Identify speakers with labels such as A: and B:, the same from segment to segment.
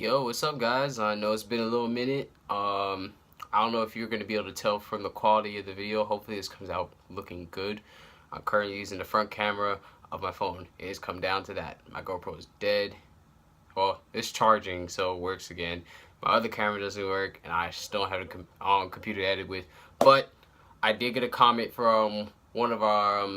A: Yo, what's up, guys? I know it's been a little minute. I don't know if you're going to be able to tell from the quality of the video. Hopefully this comes out looking good. I'm currently using the front camera of my phone. It has come down to that. My GoPro is dead. Well, it's charging, so it works again. My other camera doesn't work, and I still don't have a computer to edit with. But I did get a comment from one of our,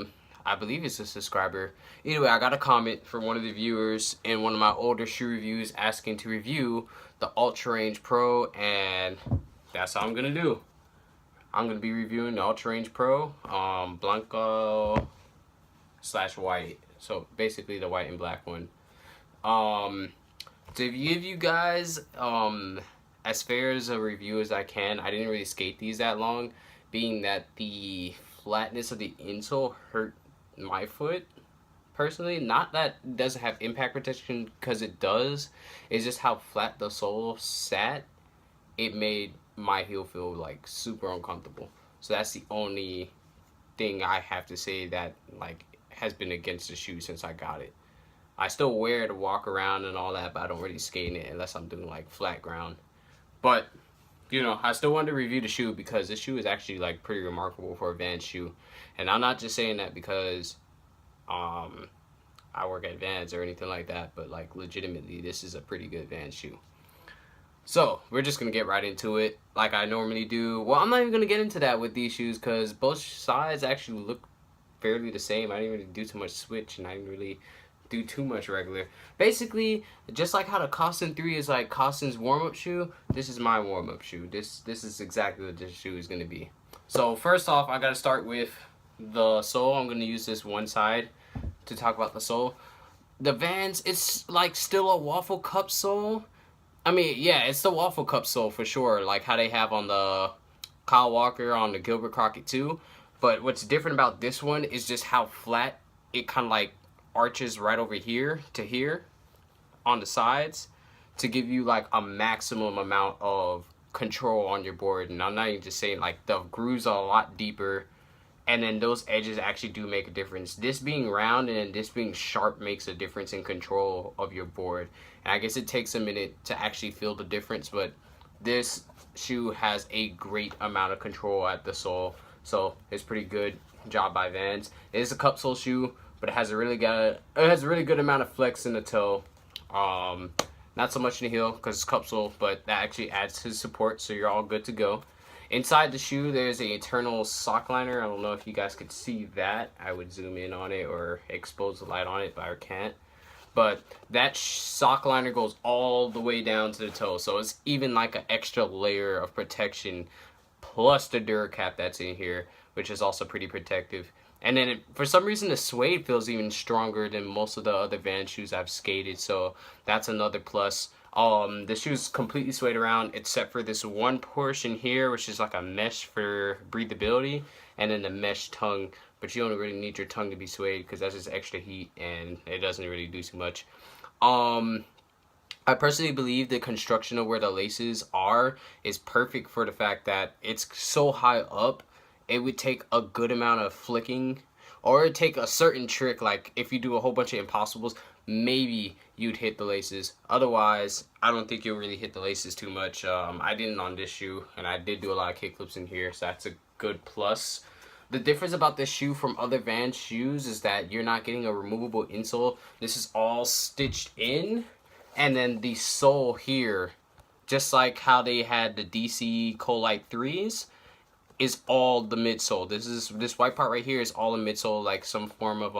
A: I believe it's a subscriber. Either way, I got a comment from one of the viewers in one of my older shoe reviews asking to review the UltraRange Pro, and that's how I'm gonna do. I'm gonna be reviewing the UltraRange Pro, Blanco / white. So basically the white and black one. To give you guys as fair as a review as I can, I didn't really skate these that long, being that the flatness of the insole hurt my foot personally. Not that it doesn't have impact protection, because it does. It's just how flat the sole sat. It made my heel feel like super uncomfortable. So that's the only thing I have to say that like has been against the shoe since I got it. I still wear it to walk around and all that, but I don't really skate in it unless I'm doing like flat ground. But you know, I still wanted to review the shoe because this shoe is actually like pretty remarkable for a Vans shoe. And I'm not just saying that because I work at Vans or anything like that, but like legitimately this is a pretty good Vans shoe. So we're just gonna get right into it like I normally do. Well, I'm not even gonna get into that with these shoes because both sides actually look fairly the same. I didn't really do too much switch, and I didn't really do too much regular. Basically, just like how the Costin 3 is like Costin's warm-up shoe, this is my warm-up shoe. This is exactly what this shoe is gonna be. So first off, I gotta start with the sole. I'm gonna use this one side to talk about the sole. The Vans, it's like still a waffle cup sole. I mean, yeah, it's the waffle cup sole for sure, like how they have on the Kyle Walker, on the Gilbert Crockett too. But what's different about this one is just how flat it kind of like arches right over here to here on the sides to give you like a maximum amount of control on your board. And I'm not even just saying, like, the grooves are a lot deeper, and then those edges actually do make a difference. This being round and this being sharp makes a difference in control of your board. And I guess it takes a minute to actually feel the difference, but this shoe has a great amount of control at the sole, so it's pretty good job by Vans. It is a cup sole shoe, but it has a really good amount of flex in the toe. Not so much in the heel because it's cup sole, but that actually adds to support, so you're all good to go. Inside the shoe, there's an internal sock liner. I don't know if you guys could see that. I would zoom in on it or expose the light on it, but I can't. But that sock liner goes all the way down to the toe, so it's even like an extra layer of protection, plus the Duracap that's in here, which is also pretty protective. And then for some reason the suede feels even stronger than most of the other Vans shoes I've skated, so that's another plus. The shoe's completely suede around except for this one portion here, which is like a mesh for breathability, and then the mesh tongue. But you don't really need your tongue to be suede because that's just extra heat and it doesn't really do too much. I personally believe the construction of where the laces are is perfect for the fact that it's so high up. It would take a good amount of flicking, or it'd take a certain trick, like if you do a whole bunch of impossibles, maybe you'd hit the laces. Otherwise, I don't think you'll really hit the laces too much. I didn't on this shoe, and I did do a lot of kickflips in here, so that's a good plus. The difference about this shoe from other Vans shoes is that you're not getting a removable insole. This is all stitched in, and then the sole here, just like how they had the DC Colite 3s, is all the midsole. This white part right here is all a midsole, like some form of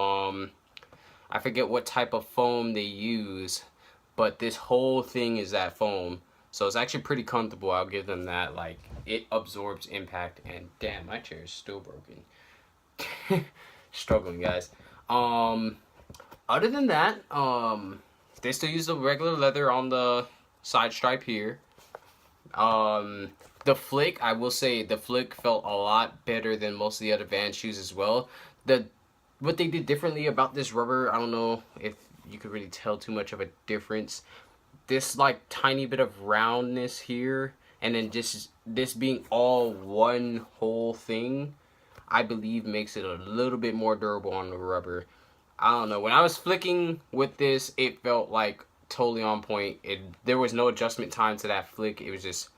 A: I forget what type of foam they use, but this whole thing is that foam. So it's actually pretty comfortable, I'll give them that. Like, it absorbs impact, and damn, my chair is still broken. Struggling, guys. Other than that, they still use the regular leather on the side stripe here. The flick, I will say, the flick felt a lot better than most of the other Vans shoes as well. What they did differently about this rubber, I don't know if you could really tell too much of a difference. This like tiny bit of roundness here, and then just this being all one whole thing, I believe makes it a little bit more durable on the rubber. I don't know, when I was flicking with this, it felt like totally on point. There was no adjustment time to that flick. It was just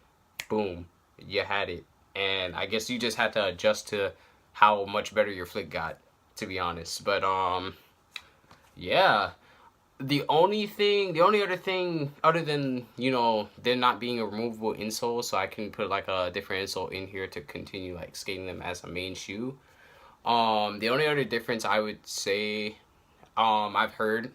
A: boom, you had it. And I guess you just had to adjust to how much better your flick got, to be honest. But yeah. The only other thing, other than, you know, there not being a removable insole, so I can put like a different insole in here to continue like skating them as a main shoe. The only other difference I would say, I've heard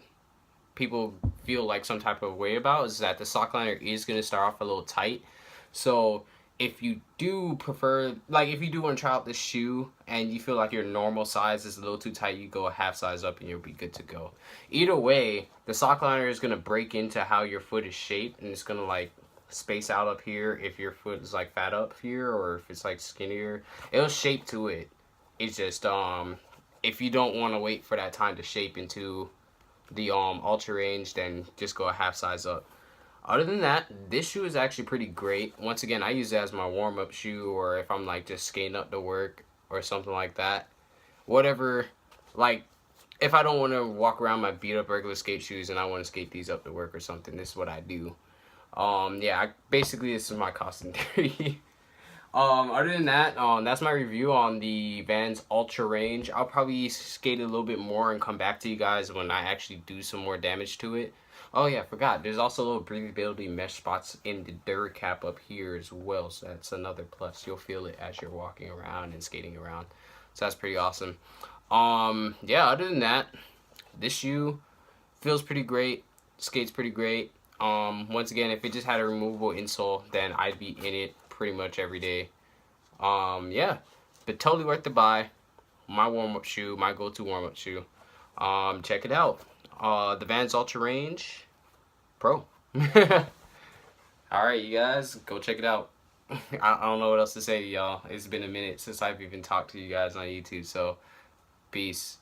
A: people feel like some type of way about is that the sock liner is gonna start off a little tight. So if you do prefer, like if you do want to try out this shoe and you feel like your normal size is a little too tight, you go a half size up and you'll be good to go. Either way, the sock liner is going to break into how your foot is shaped, and it's going to like space out up here if your foot is like fat up here, or if it's like skinnier. It'll shape to it. It's just if you don't want to wait for that time to shape into the UltraRange, then just go a half size up. Other than that, this shoe is actually pretty great. Once again, I use it as my warm-up shoe, or if I'm like just skating up to work or something like that. Whatever, like if I don't want to walk around my beat up regular skate shoes and I want to skate these up to work or something, this is what I do. Yeah, basically this is my costume theory. Other than that, that's my review on the Vans UltraRange. I'll probably skate a little bit more and come back to you guys when I actually do some more damage to it. Oh yeah, I forgot. There's also little breathability mesh spots in the dirt cap up here as well, so that's another plus. You'll feel it as you're walking around and skating around. So that's pretty awesome. Yeah, other than that, this shoe feels pretty great, skates pretty great. Once again, if it just had a removable insole, then I'd be in it pretty much every day. Yeah, but totally worth the buy. My warm-up shoe, my go-to warm-up shoe. Check it out. The Vans UltraRange Pro. Alright, you guys, go check it out. I don't know what else to say to y'all. It's been a minute since I've even talked to you guys on YouTube, so peace.